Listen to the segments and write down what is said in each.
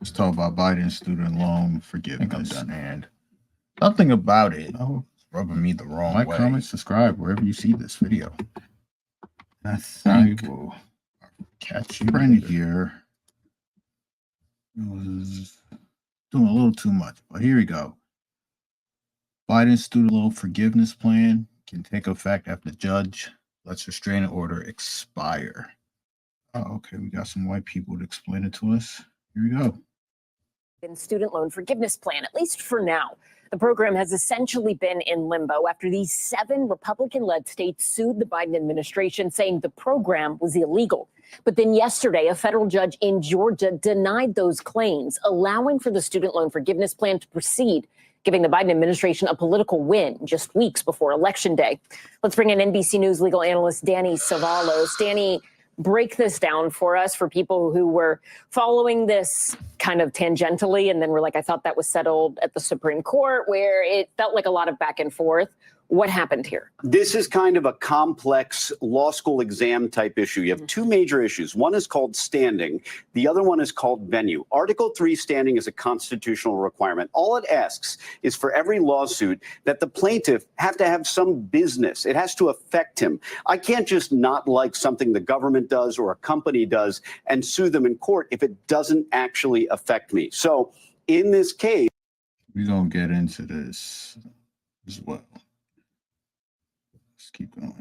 Let's talk about Biden's student loan forgiveness. And something about it rubbing me the wrong way. Like, comment, subscribe wherever you see this video. I think we'll catch you. Friend here was doing a little too much, but here we go. Biden's student loan forgiveness plan can take effect after the judge lets restraining order expire. Oh, okay, we got some white people to explain it to us. Here we go. Student loan forgiveness plan, at least for now. The program has essentially been in limbo after these 7 Republican-led states sued the Biden administration, saying the program was illegal. But then yesterday, a federal judge in Georgia denied those claims, allowing for the student loan forgiveness plan to proceed, giving the Biden administration a political win just weeks before Election Day. Let's bring in NBC News legal analyst Danny Savalos. Danny, break this down for us for people who were following this kind of tangentially and then were like, I thought that was settled at the Supreme Court, where it felt like a lot of back and forth. What happened here? This is kind of a complex law school exam type issue. You have 2 major issues. One is called standing. The other one is called venue. Article 3 standing is a constitutional requirement. All it asks is for every lawsuit that the plaintiff have to have some business. It has to affect him. I can't just not like something the government does or a company does and sue them in court if it doesn't actually affect me. So in this case, we're going to get into this as well. Keep going.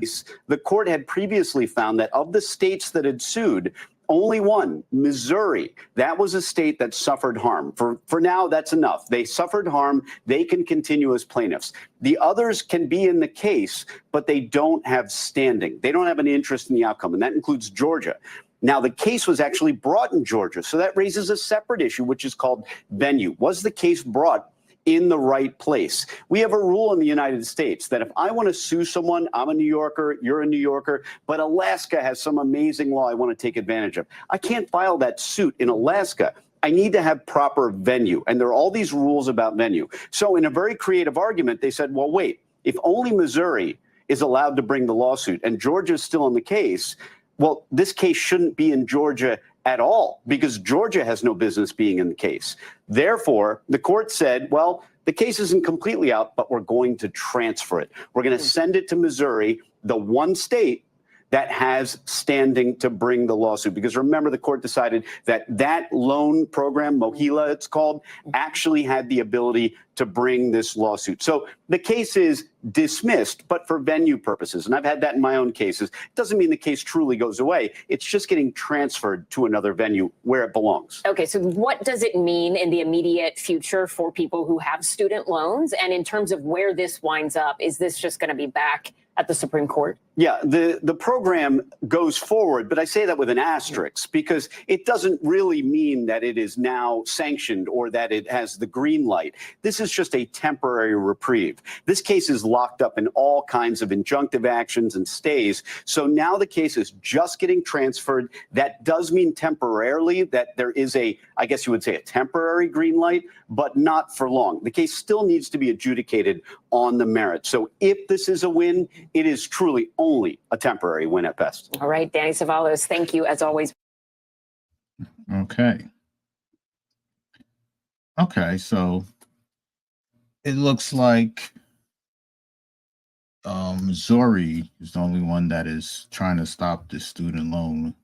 The court had previously found that of the states that had sued, only one, Missouri, that was a state that suffered harm. For now, that's enough. They suffered harm. They can continue as plaintiffs. The others can be in the case, but they don't have standing. They don't have an interest in the outcome, and that includes Georgia. Now, the case was actually brought in Georgia, so that raises a separate issue, which is called venue. Was the case brought in the right place? We have a rule in the United States that if I want to sue someone, I'm a New Yorker, you're a New Yorker, but Alaska has some amazing law I want to take advantage of. I can't file that suit in Alaska. I need to have proper venue. And there are all these rules about venue. So in a very creative argument, they said, well, wait, if only Missouri is allowed to bring the lawsuit and Georgia's still in the case, well, this case shouldn't be in Georgia at all, because Georgia has no business being in the case. Therefore, the court said, well, the case isn't completely out, but we're going to transfer it. We're going to send it to Missouri, the one state that has standing to bring the lawsuit. Because remember, the court decided that that loan program, MOHELA it's called, actually had the ability to bring this lawsuit. So the case is dismissed, but for venue purposes. And I've had that in my own cases. It doesn't mean the case truly goes away. It's just getting transferred to another venue where it belongs. Okay, so what does it mean in the immediate future for people who have student loans? And in terms of where this winds up, is this just going to be back at the Supreme Court? Yeah, the program goes forward, but I say that with an asterisk because it doesn't really mean that it is now sanctioned or that it has the green light. This is just a temporary reprieve. This case is locked up in all kinds of injunctive actions and stays. So now the case is just getting transferred. That does mean temporarily that there is a, I guess you would say, a temporary green light, but not for long. The case still needs to be adjudicated on the merits. So if this is a win, it is truly only a temporary win at best. All right, Danny Savalos, thank you as always. Okay. Okay, so it looks like Missouri is the only one that is trying to stop this student loan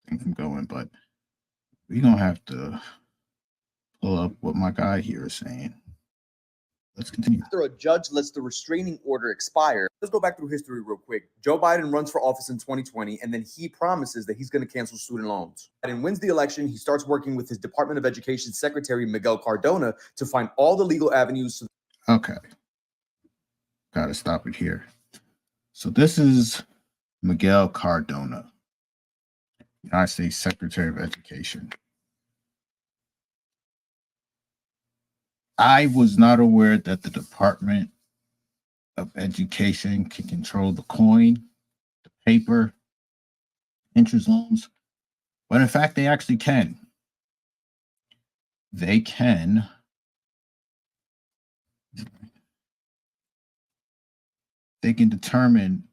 thing from going, but we're going to have to pull up what my guy here is saying. Let's continue. After a judge lets the restraining order expire, let's go back through history real quick. Joe Biden runs for office in 2020, and then he promises that he's going to cancel student loans. Biden wins the election. He starts working with his Department of Education Secretary, Miguel Cardona, to find all the legal avenues. Okay. Got to stop it here. So this is Miguel Cardona, United States Secretary of Education. I was not aware that the Department of Education can control the coin, the paper, interest loans, but in fact, they actually can. They can determine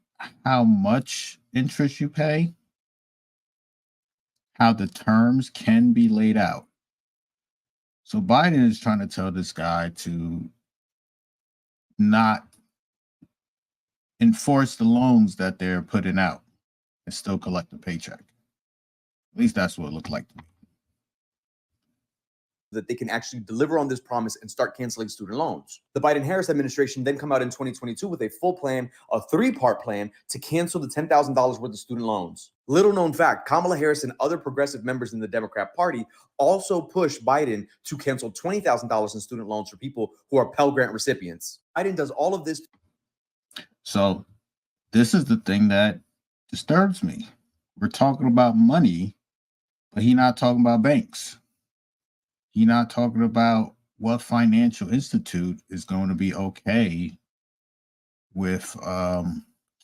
how much interest you pay, how the terms can be laid out. So Biden is trying to tell this guy to not enforce the loans that they're putting out and still collect a paycheck. At least that's what it looked like to me. That they can actually deliver on this promise and start canceling student loans. The Biden-Harris administration then come out in 2022 with a full plan, a three-part plan to cancel the $10,000 worth of student loans. Little known fact, Kamala Harris and other progressive members in the Democrat Party also pushed Biden to cancel $20,000 in student loans for people who are Pell Grant recipients. Biden does all of this. So this is the thing that disturbs me. We're talking about money, but he's not talking about banks. He's not talking about what financial institute is going to be okay with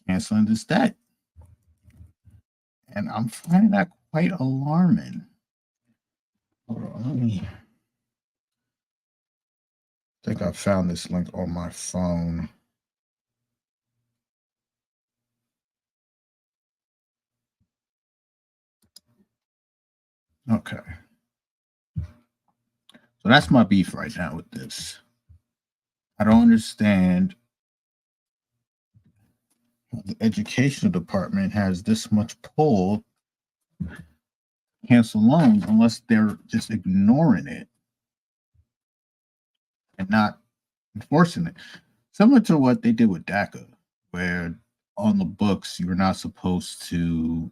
canceling this debt. And I'm finding that quite alarming. Hold on, let me. I think I found this link on my phone. Okay. So that's my beef right now with this. I don't understand how the education department has this much pull to cancel loans unless they're just ignoring it and not enforcing it. Similar to what they did with DACA, where on the books you were not supposed to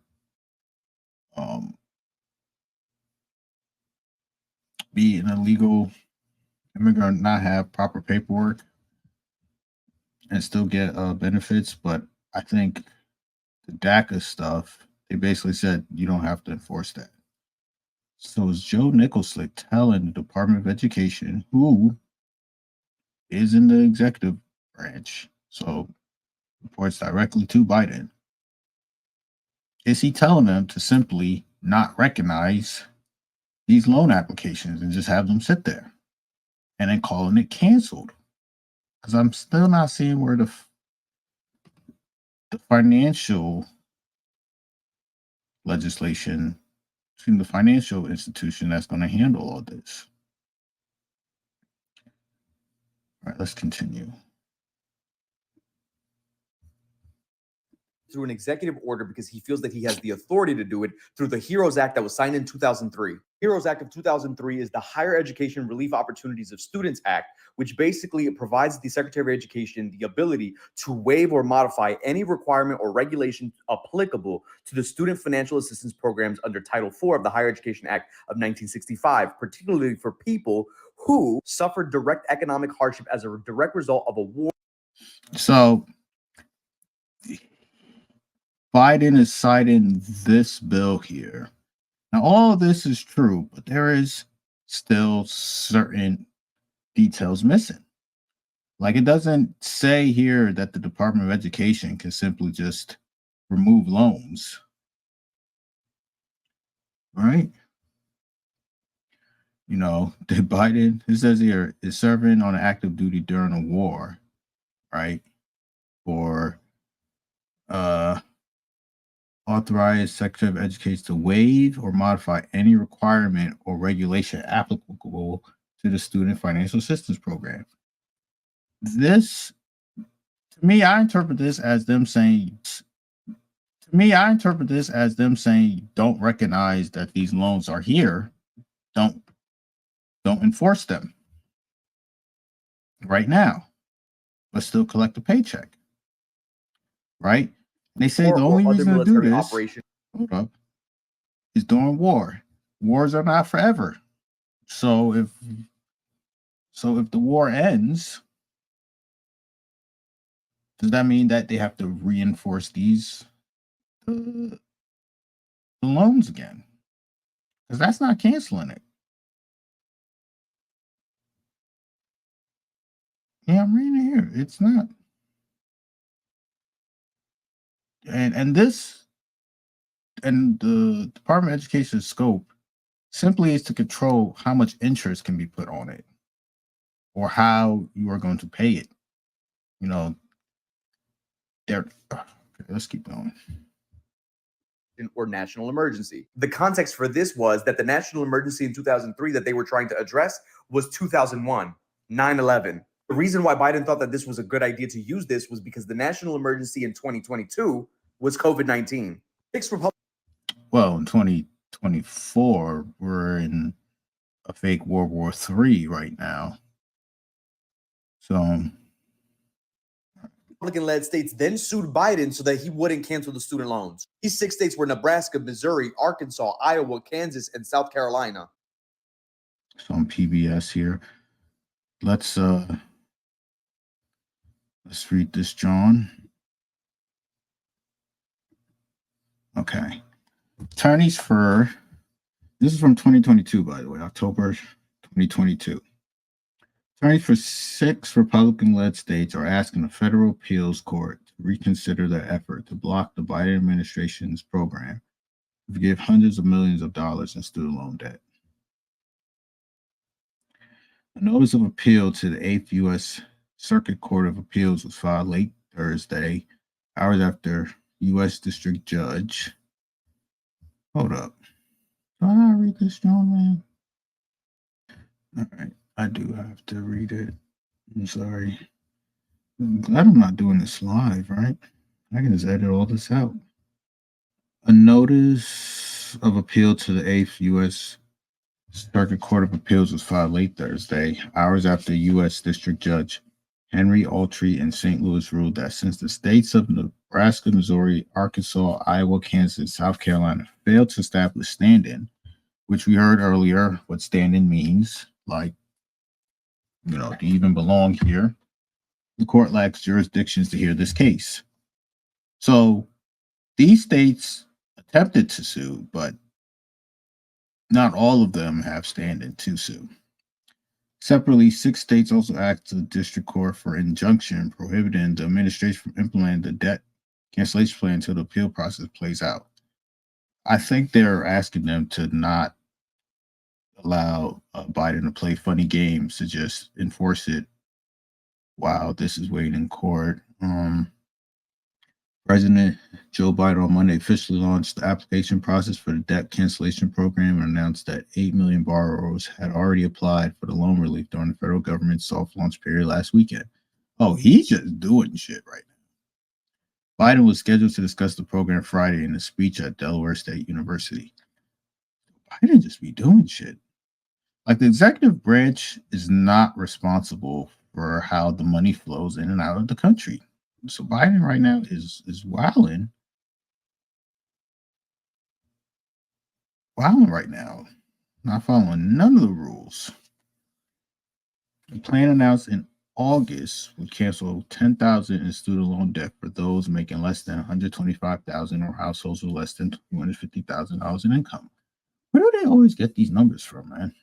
be an illegal immigrant, not have proper paperwork, and still get benefits. But I think the DACA stuff, they basically said you don't have to enforce that. So is Joe Nicholson telling the Department of Education, who is in the executive branch, so reports directly to Biden, is he telling them to simply not recognize these loan applications and just have them sit there and then calling it canceled? Because I'm still not seeing where the financial legislation, the financial institution that's going to handle all this. All right, let's continue. Through an executive order because he feels that he has the authority to do it through the HEROES Act that was signed in 2003. HEROES Act of 2003 is the Higher Education Relief Opportunities of Students Act, which basically provides the Secretary of Education the ability to waive or modify any requirement or regulation applicable to the student financial assistance programs under Title IV of the Higher Education Act of 1965, particularly for people who suffered direct economic hardship as a direct result of a war. So Biden is citing this bill here. Now, all of this is true, but there is still certain details missing. Like, it doesn't say here that the Department of Education can simply just remove loans. All right. You know, did Biden, it says here, is serving on active duty during a war, right? Or authorize Secretary of Education to waive or modify any requirement or regulation applicable to the Student Financial Assistance Program. This, to me, I interpret this as them saying, don't recognize that these loans are here. Don't enforce them right now, but still collect a paycheck. Right? They say the only reason to do this, hold up, is during war. Wars are not forever. So if the war ends, does that mean that they have to reinforce these the loans again? Because that's not canceling it. Yeah, I'm reading it here. It's not. And this and the Department of Education's scope simply is to control how much interest can be put on it or how you are going to pay it. You know, let's keep going. or national emergency. The context for this was that the national emergency in 2003 that they were trying to address was 2001, 9/11. The reason why Biden thought that this was a good idea to use this was because the national emergency in 2022 was COVID-19. Well, in 2024, we're in a fake World War III right now. So Republican-led states then sued Biden so that he wouldn't cancel the student loans. These 6 states were Nebraska, Missouri, Arkansas, Iowa, Kansas, and South Carolina. So on PBS here. Let's read this, John. Okay. Attorneys for this is from 2022, by the way, October 2022. Attorneys for 6 Republican-led states are asking the federal appeals court to reconsider their effort to block the Biden administration's program to give hundreds of millions of dollars in student loan debt. A notice of appeal to the 8th U.S. Circuit Court of Appeals was filed late Thursday, hours after U.S. District Judge. Hold up. Do I not read this, John, man? All right. I do have to read it. I'm sorry. I'm glad I'm not doing this live, right? I can just edit all this out. A notice of appeal to the 8th U.S. Circuit Court of Appeals was filed late Thursday, hours after U.S. District Judge Henry Autry in St. Louis ruled that since the states of Nebraska, Missouri, Arkansas, Iowa, Kansas, and South Carolina failed to establish stand-in, which we heard earlier what stand-in means, like, do you even belong here? The court lacks jurisdictions to hear this case. So these states attempted to sue, but not all of them have stand-in to sue. Separately, 6 states also asked the district court for injunction prohibiting the administration from implementing the debt cancellation plan until the appeal process plays out. I think they're asking them to not allow Biden to play funny games, to just enforce it while this is waiting in court. President Joe Biden on Monday officially launched the application process for the debt cancellation program and announced that 8 million borrowers had already applied for the loan relief during the federal government's soft launch period last weekend. Oh, he's just doing shit right now. Biden was scheduled to discuss the program Friday in a speech at Delaware State University. Biden just be doing shit. Like, the executive branch is not responsible for how the money flows in and out of the country. So Biden right now is wilding right now, not following none of the rules. The plan announced in August would cancel $10,000 in student loan debt for those making less than $125,000 or households with less than $250,000 in income. Where do they always get these numbers from, man?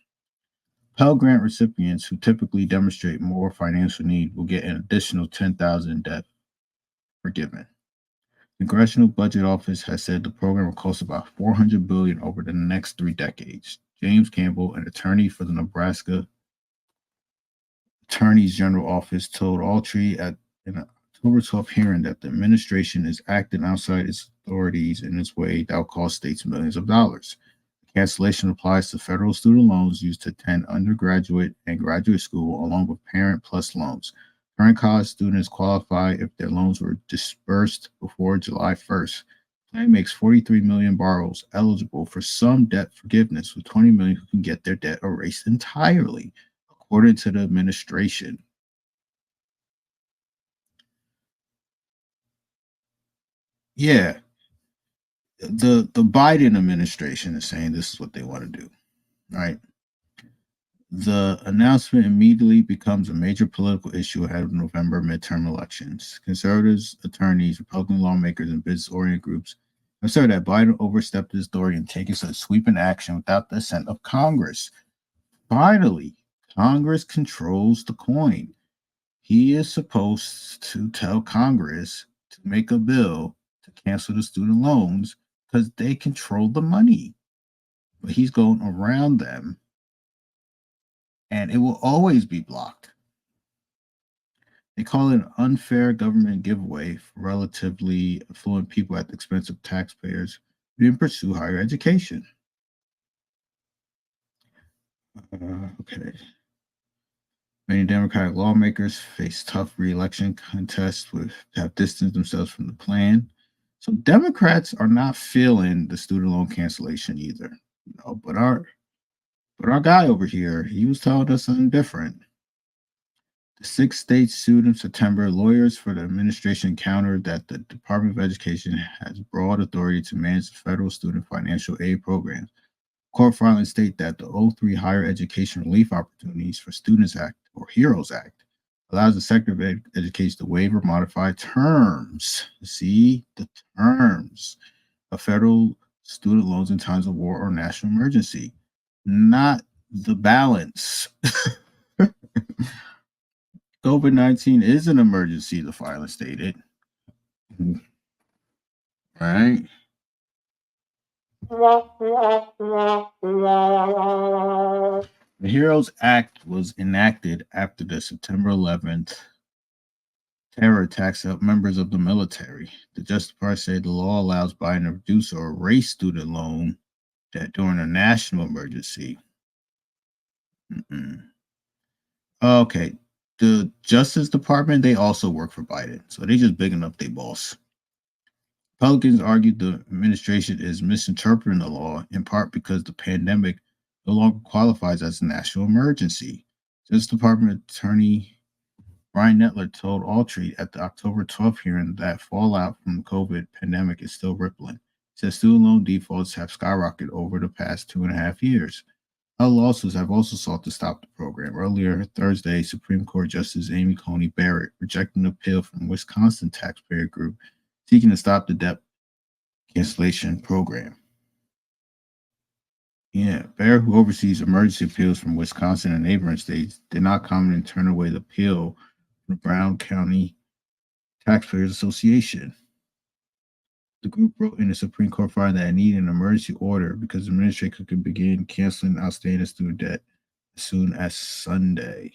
Pell Grant recipients who typically demonstrate more financial need will get an additional $10,000 in debt forgiven. The Congressional Budget Office has said the program will cost about $400 billion over the next 3 decades. James Campbell, an attorney for the Nebraska Attorney's General Office, told Autry at an October 12th hearing that the administration is acting outside its authorities in this way that will cost states millions of dollars. The cancellation applies to federal student loans used to attend undergraduate and graduate school, along with Parent Plus loans. Current college students qualify if their loans were disbursed before July 1st. The plan makes 43 million borrowers eligible for some debt forgiveness, with 20 million who can get their debt erased entirely, according to the administration. Yeah, the Biden administration is saying this is what they want to do, right? The announcement immediately becomes a major political issue ahead of November midterm elections. Conservatives, attorneys, Republican lawmakers, and business-oriented groups have said that Biden overstepped his authority and taken such sweeping action without the assent of Congress. Finally, Congress controls the coin. He is supposed to tell Congress to make a bill to cancel the student loans because they control the money. But he's going around them, and it will always be blocked. They call it an unfair government giveaway for relatively affluent people at the expense of taxpayers didn't pursue higher education. Okay. Many Democratic lawmakers face tough re-election contests with have distanced themselves from the plan. So Democrats are not feeling the student loan cancellation either. But our guy over here, he was telling us something different. The 6 states sued in September. Lawyers for the administration countered that the Department of Education has broad authority to manage federal student financial aid programs. Court filings state that the '03 Higher Education Relief Opportunities for Students Act, or HEROES Act, allows the Secretary of Education to waive or modify terms. See, the terms of federal student loans in times of war or national emergency, not the balance. COVID-19 is an emergency, the filing stated. Right? The HEROES Act was enacted after the September 11th terror attacks of members of the military. The Justice Department said the law allows Biden to reduce or erase student loan debt during a national emergency. Okay. The Justice Department, they also work for Biden, so they just bigging up their boss. Republicans argued the administration is misinterpreting the law, in part because the pandemic no longer qualifies as a national emergency. Justice Department Attorney Brian Netler told Alltree at the October 12th hearing that fallout from the COVID pandemic is still rippling. He said student loan defaults have skyrocketed over the past 2.5 years. Other lawsuits have also sought to stop the program. Earlier Thursday, Supreme Court Justice Amy Coney Barrett rejected an appeal from Wisconsin taxpayer group seeking to stop the debt cancellation program. Yeah, Barrett, who oversees emergency appeals from Wisconsin and neighboring states, did not comment and turn away the appeal from the Brown County Taxpayers Association. The group wrote in the Supreme Court filing that it needed an emergency order because the administration could begin canceling outstanding student debt as soon as Sunday.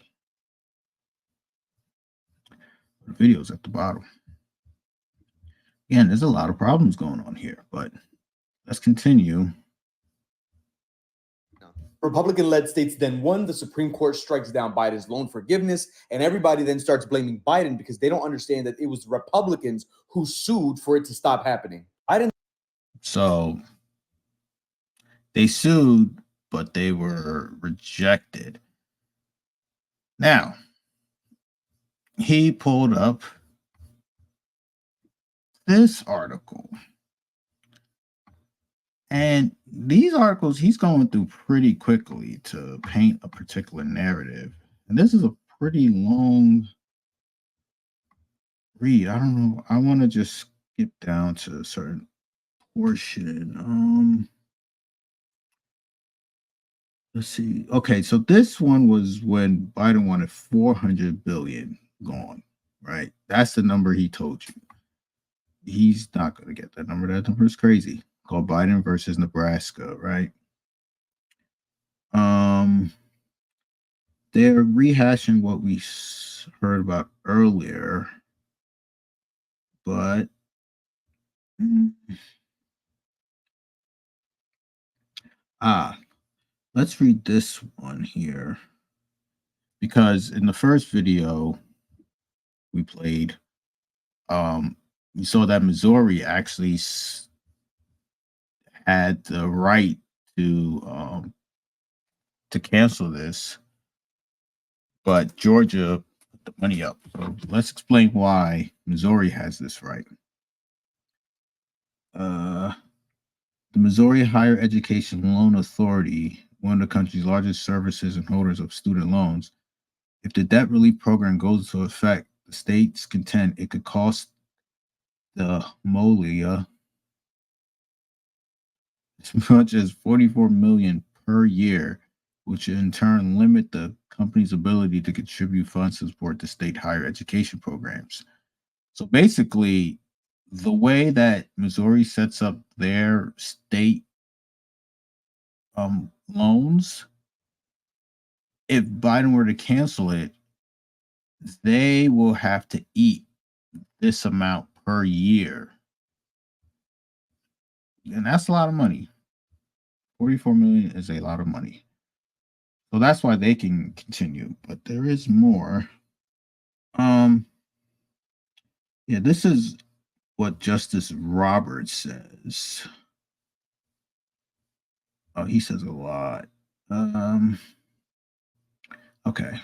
The video's at the bottom. Again, there's a lot of problems going on here, but let's continue. Republican-led states then won. The Supreme Court strikes down Biden's loan forgiveness, and everybody then starts blaming Biden because they don't understand that it was Republicans who sued for it to stop happening. So they sued, but they were rejected. Now, he pulled up this article. And these articles he's going through pretty quickly to paint a particular narrative. And this is a pretty long read. I don't know. I want to just skip down to a certain portion. Let's see. Okay, so this one was when Biden wanted 400 billion gone, right? That's the number he told you. He's not going to get that number. That number is crazy. Called Biden versus Nebraska, right? They're rehashing what we heard about earlier, but let's read this one here, because in the first video we played, you saw that Missouri actually had the right to cancel this, but Georgia put the money up. So let's explain why Missouri has this right. The Missouri Higher Education Loan Authority, one of the country's largest services and holders of student loans, if the debt relief program goes into effect, the states contend it could cost the MOLIA as much as $44 million per year, which in turn limit the company's ability to contribute funds to support the state higher education programs. So basically, the way that Missouri sets up their state loans, if Biden were to cancel it, they will have to eat this amount per year. And that's a lot of money. 44 million is a lot of money. So that's why they can continue. But there is more. Yeah, this is what Justice Roberts says. Oh, he says a lot. Okay.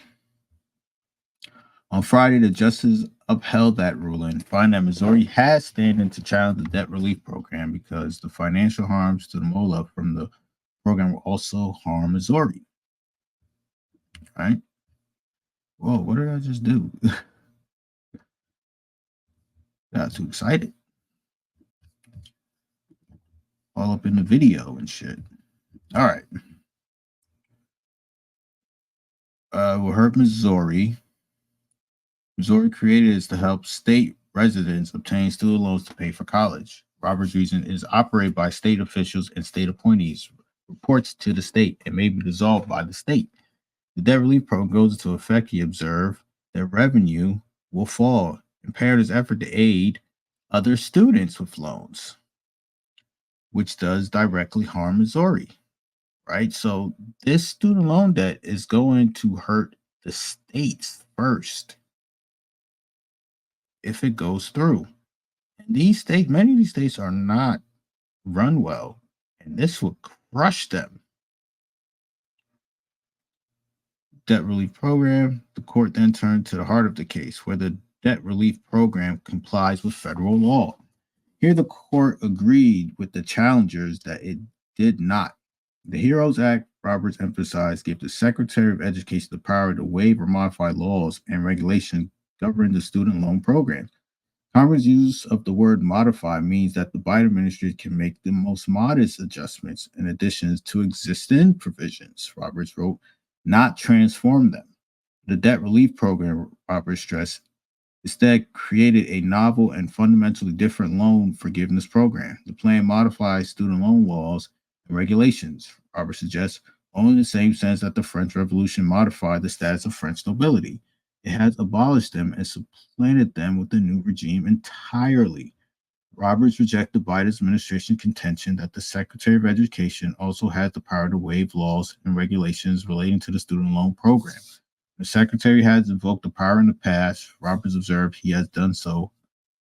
On Friday, the justice upheld that ruling, finding that Missouri has standing to challenge the debt relief program because the financial harms to the MOLA from the program will also harm Missouri. Right? Whoa, what did I just do? Got too excited. All up in the video and shit. All right. Will hurt Missouri. Missouri created is to help state residents obtain student loans to pay for college. Roberts' reason is operated by state officials and state appointees, reports to the state, and may be dissolved by the state. The debt relief program goes into effect, he observed, that revenue will fall, impair his effort to aid other students with loans, which does directly harm Missouri, right? So this student loan debt is going to hurt the states first if it goes through. And these states, many of these states are not run well, and this will crush them. Debt relief program. The court then turned to the heart of the case, where the debt relief program complies with federal law. Here, the court agreed with the challengers that it did not. The HEROES Act, Roberts emphasized, gave the Secretary of Education the power to waive or modify laws and regulations governing the student loan program. Congress' use of the word modify means that the Biden administration can make the most modest adjustments in addition to existing provisions, Roberts wrote, not transform them. The debt relief program, Roberts stressed, instead created a novel and fundamentally different loan forgiveness program. The plan modifies student loan laws and regulations, Roberts suggests, only in the same sense that the French Revolution modified the status of French nobility. It has abolished them and supplanted them with the new regime entirely. Roberts rejected Biden's administration contention that the Secretary of Education also has the power to waive laws and regulations relating to the student loan program. The Secretary has invoked the power in the past. Roberts observed he has done so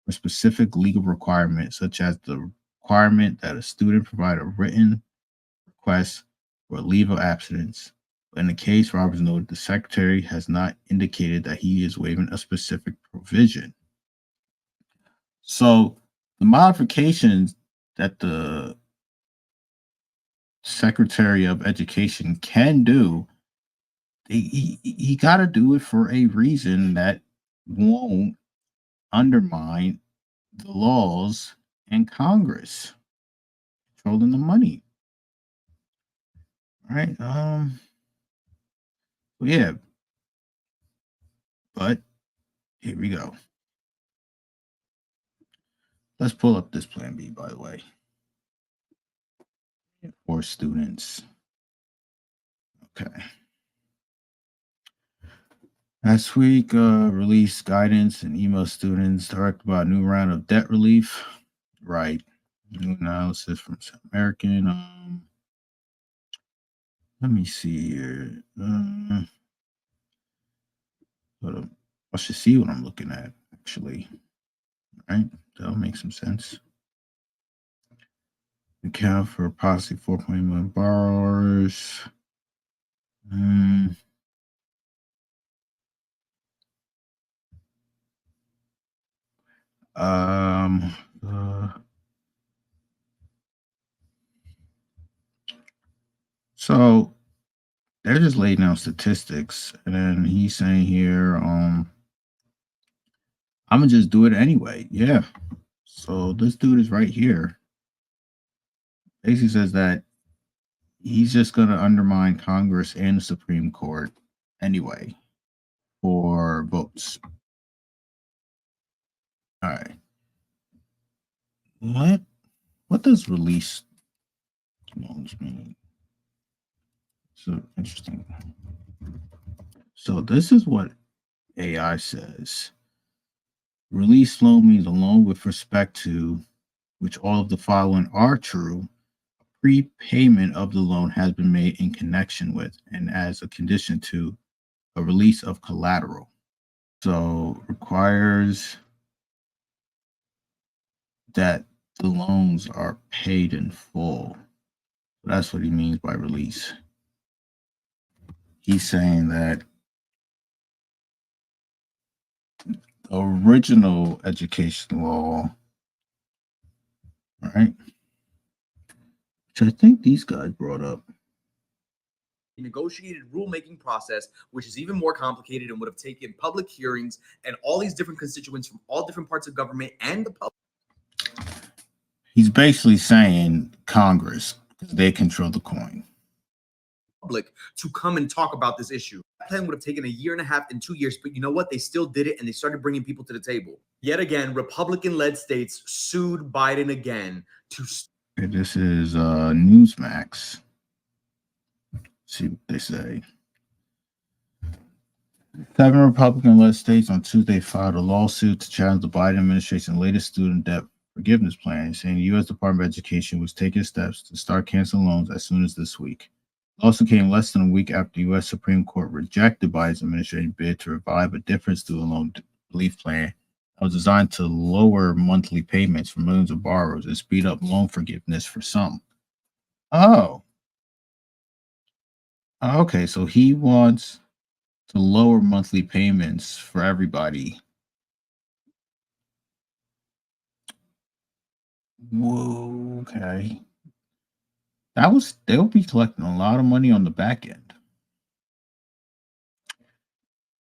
for specific legal requirements, such as the requirement that a student provide a written request for a leave of absence. But in the case, Roberts noted the Secretary has not indicated that he is waiving a specific provision. So the modifications that the Secretary of Education can do, he got to do it for a reason that won't undermine the laws and Congress controlling the money. All right. Yeah. But here we go. Let's pull up this Plan B, by the way, for students. Okay. Last week, released guidance and email students directed about a new round of debt relief. Right. New analysis from South American. Let me see here. I should see what I'm looking at, actually. Right? That'll make some sense. Account for approximately 4.1 million borrowers. So they're just laying down statistics, and then he's saying here, I'm gonna just do it anyway. Yeah. So this dude is right here. Basically says that he's just gonna undermine Congress and the Supreme Court anyway for votes. All right. What does release loans mean? So interesting. So this is what AI says. Release loan means a loan with respect to which all of the following are true, prepayment of the loan has been made in connection with and as a condition to a release of collateral. So requires that the loans are paid in full. That's what he means by release. He's saying that the original education law, right, which I think these guys brought up, negotiated rulemaking process, which is even more complicated and would have taken public hearings and all these different constituents from all different parts of government and the public. He's basically saying Congress, because they control the coin. To come and talk about this issue. That plan would have taken 1.5 years and 2 years, but you know what? They still did it, and they started bringing people to the table. Yet again, Republican-led states sued Biden again to. This is Newsmax. See what they say. 7 Republican-led states on Tuesday filed a lawsuit to challenge the Biden administration's latest student debt forgiveness plan, saying the U.S. Department of Education was taking steps to start canceling loans as soon as this week. It also came less than a week after the U.S. Supreme Court rejected Biden's administration bid to revive a different student loan relief plan that was designed to lower monthly payments for millions of borrowers and speed up loan forgiveness for some. Oh. Okay, so he wants to lower monthly payments for everybody. Whoa, okay. They'll be collecting a lot of money on the back end.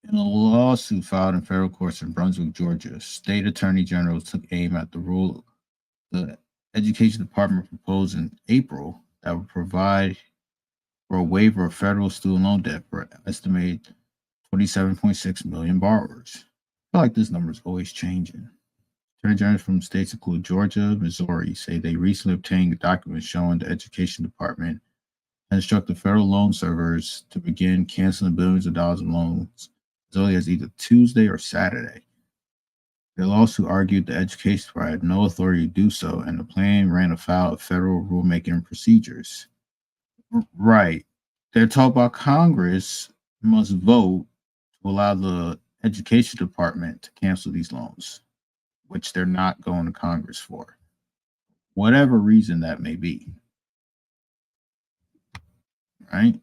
In a lawsuit filed in federal courts in Brunswick, Georgia, state attorney general took aim at the rule the education department proposed in April that would provide for a waiver of federal student loan debt for an estimated 27.6 million borrowers. I feel like this number is always changing. Attorney generals from states include Georgia, Missouri, say they recently obtained documents showing the education department has instructed federal loan servers to begin canceling billions of dollars in loans as early as either Tuesday or Saturday. The lawsuit argued the education department had no authority to do so, and the plan ran afoul of federal rulemaking procedures. Right. They're talking about Congress must vote to allow the education department to cancel these loans, which they're not going to Congress for, whatever reason that may be. Right?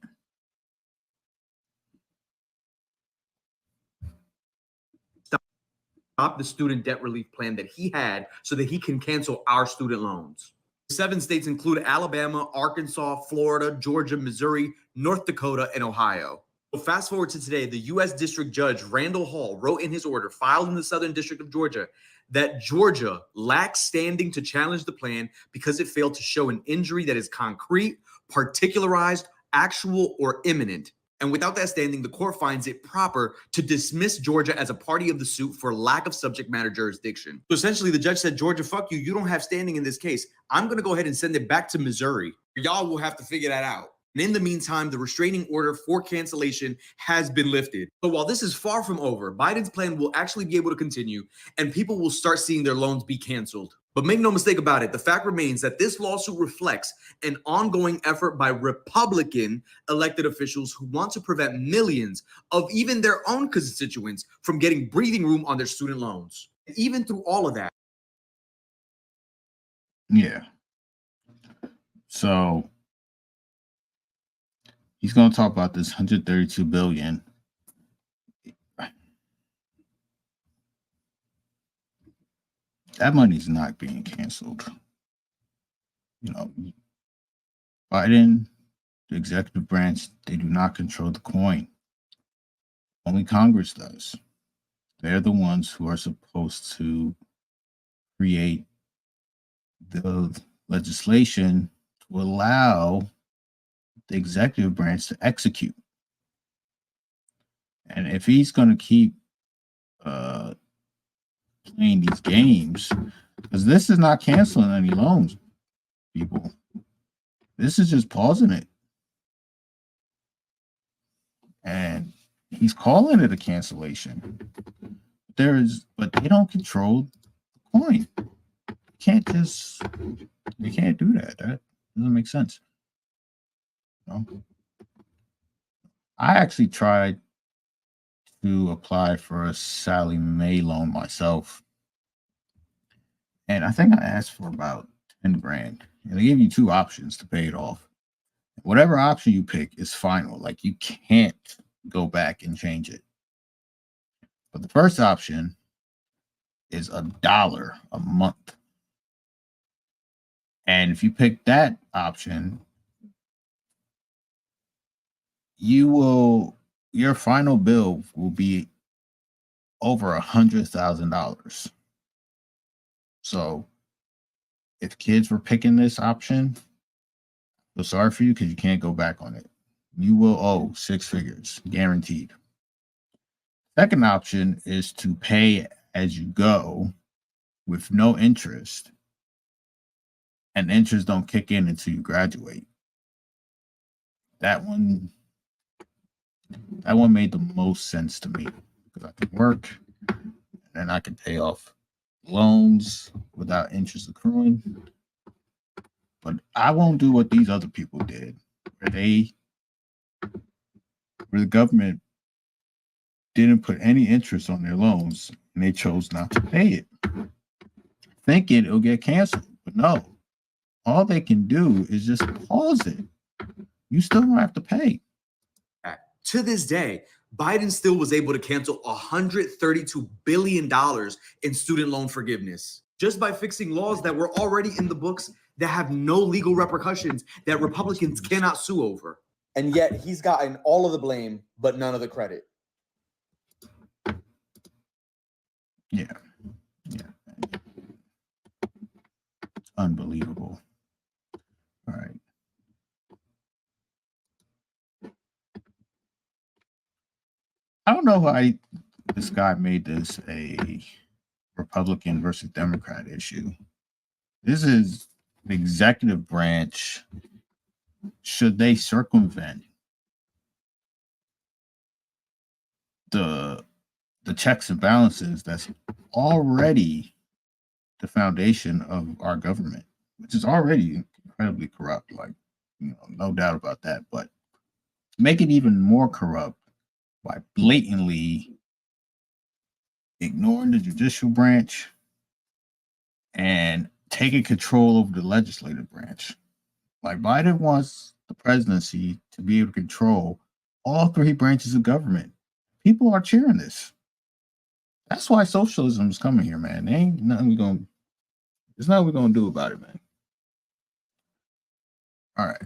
Stop the student debt relief plan that he had so that he can cancel our student loans. 7 states include Alabama, Arkansas, Florida, Georgia, Missouri, North Dakota, and Ohio. So fast forward to today, the U.S. District Judge Randall Hall wrote in his order filed in the Southern District of Georgia that Georgia lacks standing to challenge the plan because it failed to show an injury that is concrete, particularized, actual, or imminent. And without that standing, the court finds it proper to dismiss Georgia as a party of the suit for lack of subject matter jurisdiction. So essentially, the judge said, Georgia, fuck you. You don't have standing in this case. I'm going to go ahead and send it back to Missouri. Y'all will have to figure that out. And in the meantime, the restraining order for cancellation has been lifted. So while this is far from over, Biden's plan will actually be able to continue and people will start seeing their loans be canceled. But make no mistake about it, the fact remains that this lawsuit reflects an ongoing effort by Republican elected officials who want to prevent millions of even their own constituents from getting breathing room on their student loans. And even through all of that. Yeah. So he's going to talk about this $132 billion. That money's not being canceled. You know, Biden, the executive branch, they do not control the coin. Only Congress does. They're the ones who are supposed to create the legislation to allow the executive branch to execute. And if he's going to keep playing these games, because this is not canceling any loans, people. This is just pausing it. And he's calling it a cancellation. But they don't control the coin. can't do that. That doesn't make sense. No. I actually tried to apply for a Sally Mae loan myself. And I think I asked for about 10 grand. And they gave you two options to pay it off. Whatever option you pick is final. Like, you can't go back and change it. But the first option is $1 a month. And if you pick that option, your final bill will be over $100,000. So if kids were picking this option, I'm sorry for you because you can't go back on it. You will owe 6 figures, guaranteed. Second option is to pay as you go with no interest, and interest don't kick in until you graduate. That one made the most sense to me because I can work and I can pay off loans without interest accruing. But I won't do what these other people did, where the government didn't put any interest on their loans and they chose not to pay it, thinking it'll get canceled. But no, all they can do is just pause it. You still don't have to pay. To this day, Biden still was able to cancel $132 billion in student loan forgiveness just by fixing laws that were already in the books that have no legal repercussions that Republicans cannot sue over. And yet he's gotten all of the blame, but none of the credit. Yeah. Unbelievable. All right. I don't know why this guy made this a Republican versus Democrat issue. This is the executive branch. Should they circumvent the checks and balances that's already the foundation of our government, which is already incredibly corrupt, like, no doubt about that, but make it even more corrupt by blatantly ignoring the judicial branch and taking control over the legislative branch. Like, Biden wants the presidency to be able to control all three branches of government. People are cheering this. That's why socialism is coming here, man. There's nothing we're gonna do about it, man. All right.